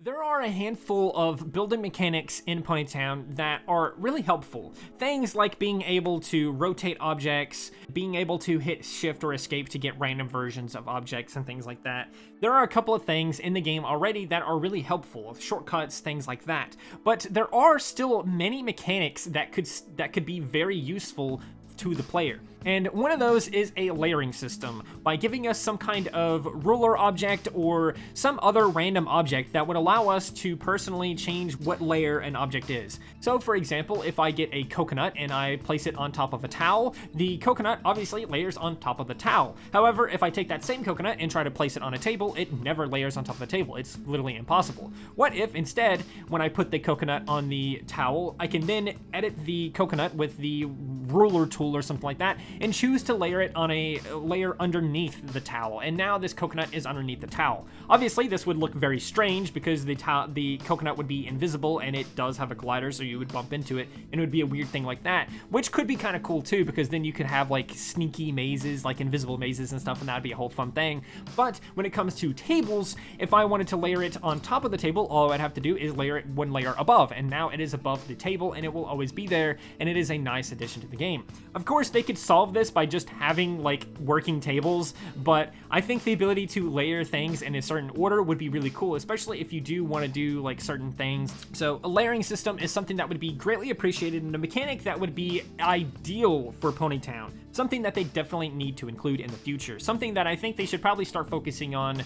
There are a handful of building mechanics in Ponytown that are really helpful. Things like being able to rotate objects, being able to hit shift or escape to get random versions of objects and things like that. There are a couple of things in the game already that are really helpful, shortcuts, things like that. But there are still many mechanics that could be very useful to the player. And one of those is a layering system, by giving us some kind of ruler object or some other random object that would allow us to personally change what layer an object is. So for example, if I get a coconut and I place it on top of a towel, the coconut obviously layers on top of the towel. However, if I take that same coconut and try to place it on a table, it never layers on top of the table. It's literally impossible. What if instead, when I put the coconut on the towel, I can then edit the coconut with the ruler tool or something like that, and choose to layer it on a layer underneath the towel, and now this coconut is underneath the towel. Obviously this would look very strange because the coconut would be invisible, and it does have a collider, so you would bump into it and it would be a weird thing like that, which could be kind of cool too, because then you could have like sneaky mazes, like invisible mazes and stuff, and that would be a whole fun thing. But when it comes to tables, if I wanted to layer it on top of the table, all I'd have to do is layer it one layer above, and now it is above the table and it will always be there, and it is a nice addition to the game. Of course, they could solve this by just having like working tables, but I think the ability to layer things in a certain order would be really cool, especially if you do want to do like certain things. So a layering system is something that would be greatly appreciated, and a mechanic that would be ideal for Ponytown. Something that they definitely need to include in the future. Something that I think they should probably start focusing on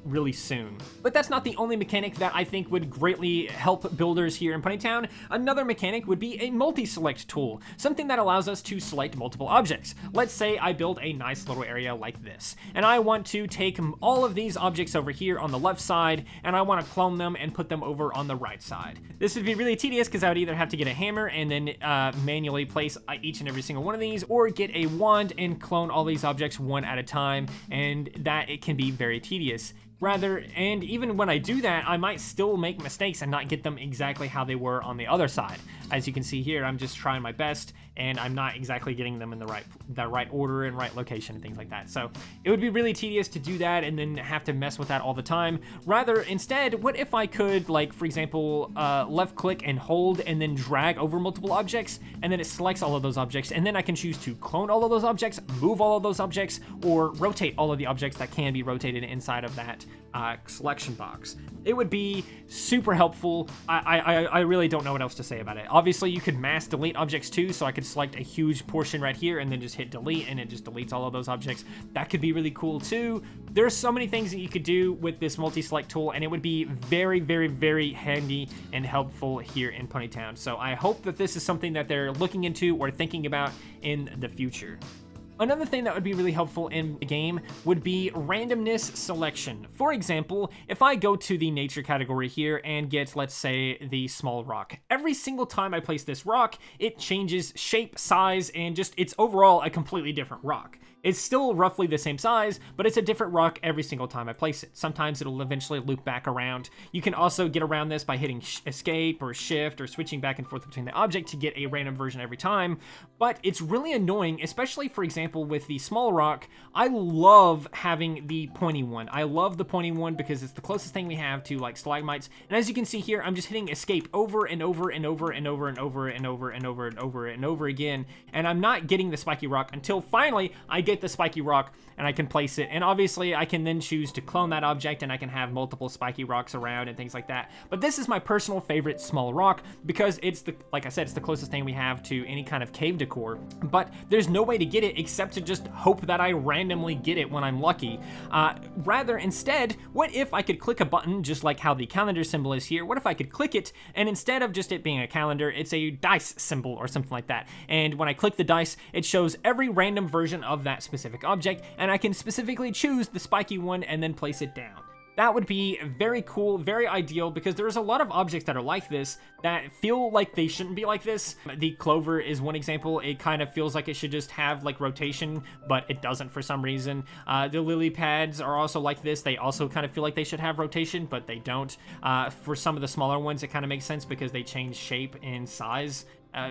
really soon. But that's not the only mechanic that I think would greatly help builders here in Ponytown. Another mechanic would be a multi-select tool, something that allows us to select multiple objects. Let's say I build a nice little area like this, and I want to take all of these objects over here on the left side, and I want to clone them and put them over on the right side. This would be really tedious because I would either have to get a hammer and then manually place each and every single one of these, or get a wand and clone all these objects one at a time, and that it can be very tedious. And even when I do that, I might still make mistakes and not get them exactly how they were on the other side. As you can see here, I'm just trying my best, and I'm not exactly getting them in the right order and right location and things like that. So it would be really tedious to do that and then have to mess with that all the time. Rather, instead, what if I could, like, for example, left click and hold and then drag over multiple objects, and then it selects all of those objects, and then I can choose to clone all of those objects, move all of those objects, or rotate all of the objects that can be rotated inside of that selection box. It would be super helpful. I really don't know what else to say about it. Obviously, you could mass delete objects too, so I could select a huge portion right here and then just hit delete, and it just deletes all of those objects. That could be really cool too. There's so many things that you could do with this multi-select tool, and it would be very, very, very handy and helpful here in Ponytown. So I hope that this is something that they're looking into or thinking about in the future. Another thing that would be really helpful in the game would be randomness selection. For example, if I go to the nature category here and get, let's say, the small rock, every single time I place this rock, it changes shape, size, and just it's overall a completely different rock. It's still roughly the same size, but it's a different rock every single time I place it. Sometimes it'll eventually loop back around. You can also get around this by hitting escape or shift or switching back and forth between the object to get a random version every time, but it's really annoying, especially, for example, with the small rock. I love having the pointy one. I love the pointy one because it's the closest thing we have to like stalagmites, and as you can see here, I'm just hitting escape over and over and over and over and over and over and over and over and over again, and I'm not getting the spiky rock until finally I get the spiky rock and I can place it. And obviously I can then choose to clone that object, and I can have multiple spiky rocks around and things like that. But this is my personal favorite small rock because it's like I said, it's the closest thing we have to any kind of cave decor, but there's no way to get it except to just hope that I randomly get it when I'm lucky. Rather, instead, what if I could click a button just like how the calendar symbol is here? What if I could click it, and instead of just it being a calendar, it's a dice symbol or something like that. And when I click the dice, it shows every random version of that specific object, and I can specifically choose the spiky one and then place it down. That would be very cool, very ideal, because there's a lot of objects that are like this that feel like they shouldn't be like this. The clover is one example. It kind of feels like it should just have like rotation, but it doesn't for some reason. The lily pads are also like this. They also kind of feel like they should have rotation, but they don't. For some of the smaller ones, it kind of makes sense because they change shape and size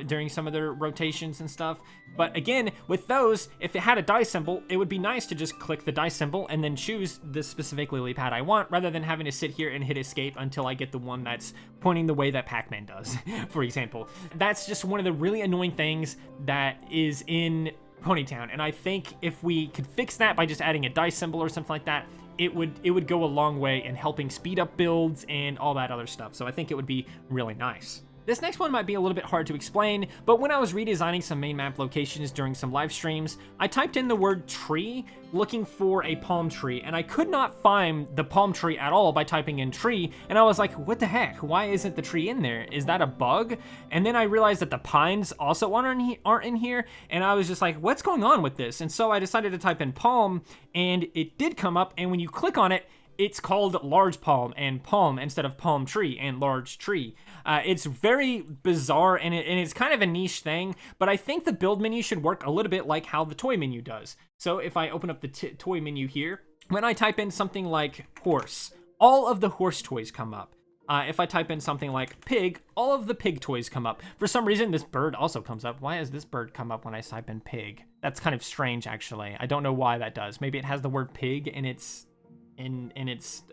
during some of their rotations and stuff. But again, with those, if it had a die symbol, it would be nice to just click the die symbol and then choose the specific lily pad I want, rather than having to sit here and hit escape until I get the one that's pointing the way that Pac-Man does, for example. That's just one of the really annoying things that is in Ponytown, and I think if we could fix that by just adding a dice symbol or something like that, it would go a long way in helping speed up builds and all that other stuff. So I think it would be really nice. This next one might be a little bit hard to explain, but when I was redesigning some main map locations during some live streams, I typed in the word tree looking for a palm tree, and I could not find the palm tree at all by typing in tree, and I was like, what the heck? Why isn't the tree in there? Is that a bug? And then I realized that the pines also aren't in here, and I was just like, what's going on with this? And so I decided to type in palm, and it did come up, and when you click on it, it's called large palm and palm instead of palm tree and large tree. It's very bizarre, and it's kind of a niche thing, but I think the build menu should work a little bit like how the toy menu does. So if I open up the toy menu here, when I type in something like horse, all of the horse toys come up. If I type in something like pig, all of the pig toys come up. For some reason, this bird also comes up. Why does this bird come up when I type in pig? That's kind of strange, actually. I don't know why that does. Maybe it has the word pig in its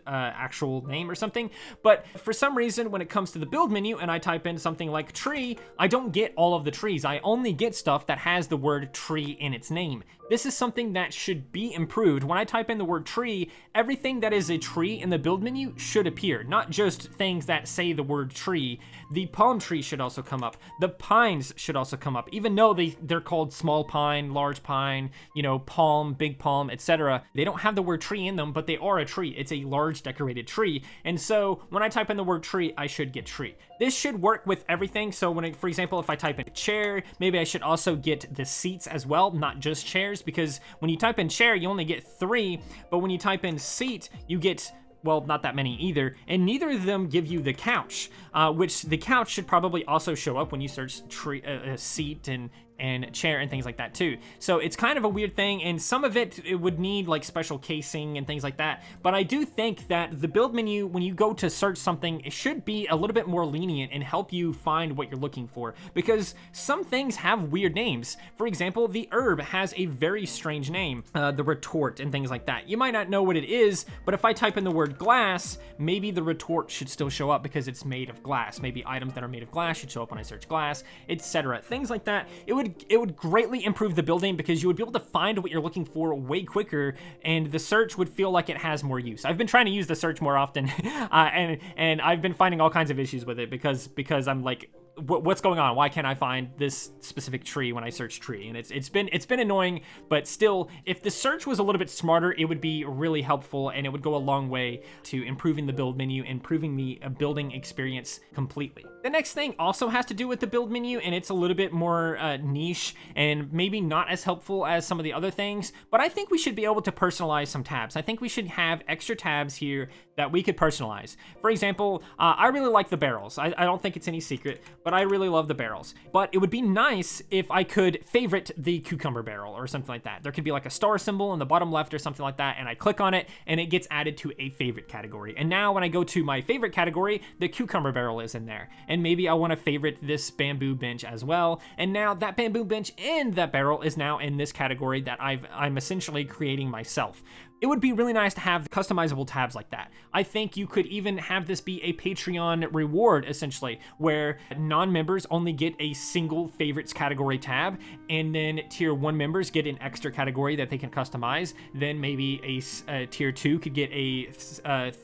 actual name or something, but for some reason when it comes to the build menu and I type in something like tree, I don't get all of the trees. I only get stuff that has the word tree in its name. This is something that should be improved. When I type in the word tree, everything that is a tree in the build menu should appear, not just things that say the word tree. The palm tree should also come up. The pines should also come up, even though they're called small pine, large pine, you know, palm, big palm, etc. They don't have the word tree in them, but they are a tree. It's a large decorated tree. And so when I type in the word tree, I should get tree. This should work with everything. So when for example, if I type in chair, maybe I should also get the seats as well, not just chairs, because when you type in chair, you only get 3, but when you type in seat, you get, well, not that many either, and neither of them give you the couch, which the couch should probably also show up when you search seat and chair and things like that too. So it's kind of a weird thing, and some of it would need like special casing and things like that. But I do think that the build menu, when you go to search something, it should be a little bit more lenient and help you find what you're looking for, because some things have weird names. For example, the herb has a very strange name, the retort and things like that. You might not know what it is, but if I type in the word glass, maybe the retort should still show up because it's made of glass. Maybe items that are made of glass should show up when I search glass, etc. Things like that. It would greatly improve the building because you would be able to find what you're looking for way quicker, and the search would feel like it has more use. I've been trying to use the search more often, and I've been finding all kinds of issues with it because I'm like, what's going on? Why can't I find this specific tree when I search tree? And it's been annoying, but still, if the search was a little bit smarter, it would be really helpful, and it would go a long way to improving the build menu, improving the building experience completely. The next thing also has to do with the build menu, and it's a little bit more niche and maybe not as helpful as some of the other things, but I think we should be able to personalize some tabs. I think we should have extra tabs here that we could personalize. For example, I really like the barrels. I don't think it's any secret, but I really love the barrels. But it would be nice if I could favorite the cucumber barrel or something like that. There could be like a star symbol in the bottom left or something like that, and I click on it and it gets added to a favorite category. And now when I go to my favorite category, the cucumber barrel is in there. And maybe I want to favorite this bamboo bench as well. And now that bamboo bench and that barrel is now in this category that I'm essentially creating myself. It would be really nice to have customizable tabs like that. I think you could even have this be a Patreon reward, essentially, where non-members only get a single favorites category tab, and then tier 1 members get an extra category that they can customize. Then maybe a tier 2 could get a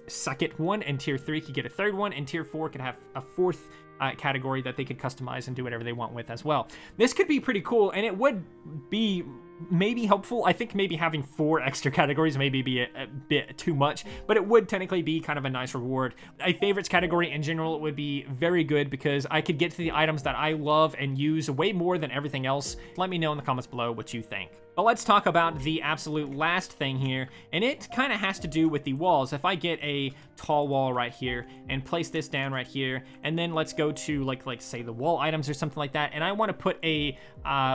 second one, and tier 3 could get a third one, and tier 4 could have a fourth category that they could customize and do whatever they want with as well. This could be pretty cool, and it would be maybe helpful. I think maybe having 4 extra categories maybe be a bit too much, but it would technically be kind of a nice reward. A favorites category in general would be very good because I could get to the items that I love and use way more than everything else. Let me know in the comments below what you think. But let's talk about the absolute last thing here, and it kind of has to do with the walls. If I get a tall wall right here and place this down right here, and then let's go to like say the wall items or something like that, and I want to put a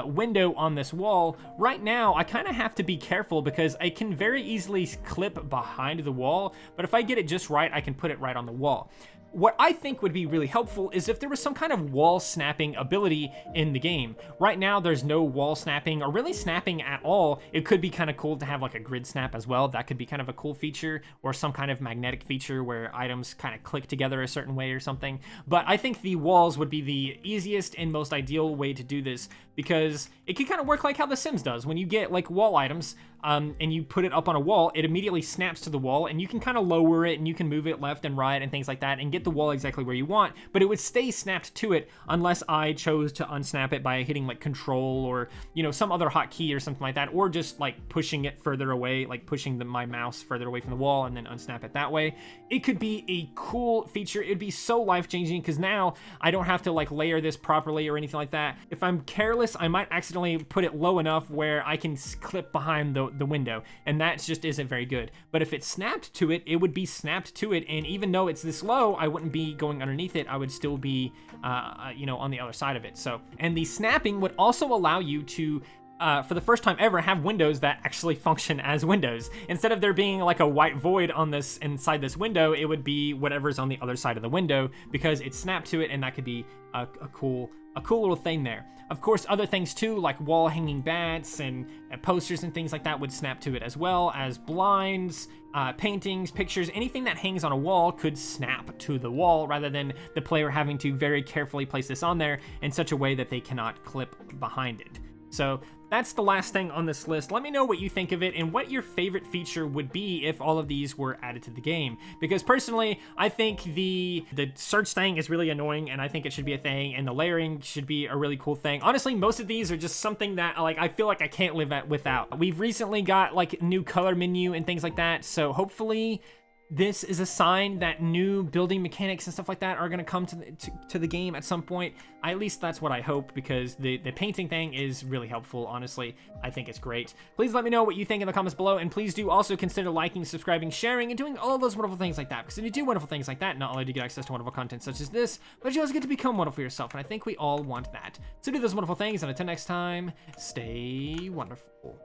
window on this wall. Right now I kind of have to be careful because I can very easily clip behind the wall, but if I get it just right, I can put it right on the wall. what I think would be really helpful is if there was some kind of wall snapping ability in the game. Right now, there's no wall snapping or really snapping at all. It could be kind of cool to have like a grid snap as well. That could be kind of a cool feature, or some kind of magnetic feature where items kind of click together a certain way or something. But I think the walls would be the easiest and most ideal way to do this, because it could kind of work like how The Sims does. When you get like wall items, and you put it up on a wall, it immediately snaps to the wall, and you can kind of lower it and you can move it left and right and things like that and get the wall exactly where you want, but it would stay snapped to it unless I chose to unsnap it by hitting like control or, you know, some other hotkey or something like that, or just like pushing it further away, like pushing my mouse further away from the wall and then unsnap it that way. It could be a cool feature. It'd be so life-changing, because now I don't have to like layer this properly or anything like that. If I'm careless, I might accidentally put it low enough where I can clip behind the window, and that just isn't very good. But if it's snapped to it, it would be snapped to it, and even though it's this low, I wouldn't be going underneath it. I would still be, you know, on the other side of it. So, and the snapping would also allow you to for the first time ever, have windows that actually function as windows. Instead of there being like a white void on this inside this window, it would be whatever's on the other side of the window, because it's snapped to it, and that could be a cool little thing there. Of course, other things too, like wall hanging bats and posters and things like that would snap to it, as well as blinds, paintings, pictures, anything that hangs on a wall could snap to the wall, rather than the player having to very carefully place this on there in such a way that they cannot clip behind it. So that's the last thing on this list. Let me know what you think of it and what your favorite feature would be if all of these were added to the game. Because personally, I think the search thing is really annoying, and I think it should be a thing, and the layering should be a really cool thing. Honestly, most of these are just something that like I feel like I can't live without. We've recently got like new color menu and things like that, so hopefully this is a sign that new building mechanics and stuff like that are going to come to the game at some point. At least that's what I hope, because the painting thing is really helpful, honestly. I think it's great. Please let me know what you think in the comments below, and please do also consider liking, subscribing, sharing, and doing all of those wonderful things like that, because if you do wonderful things like that, not only do you get access to wonderful content such as this, but you also get to become wonderful yourself, and I think we all want that. So do those wonderful things, and until next time, stay wonderful.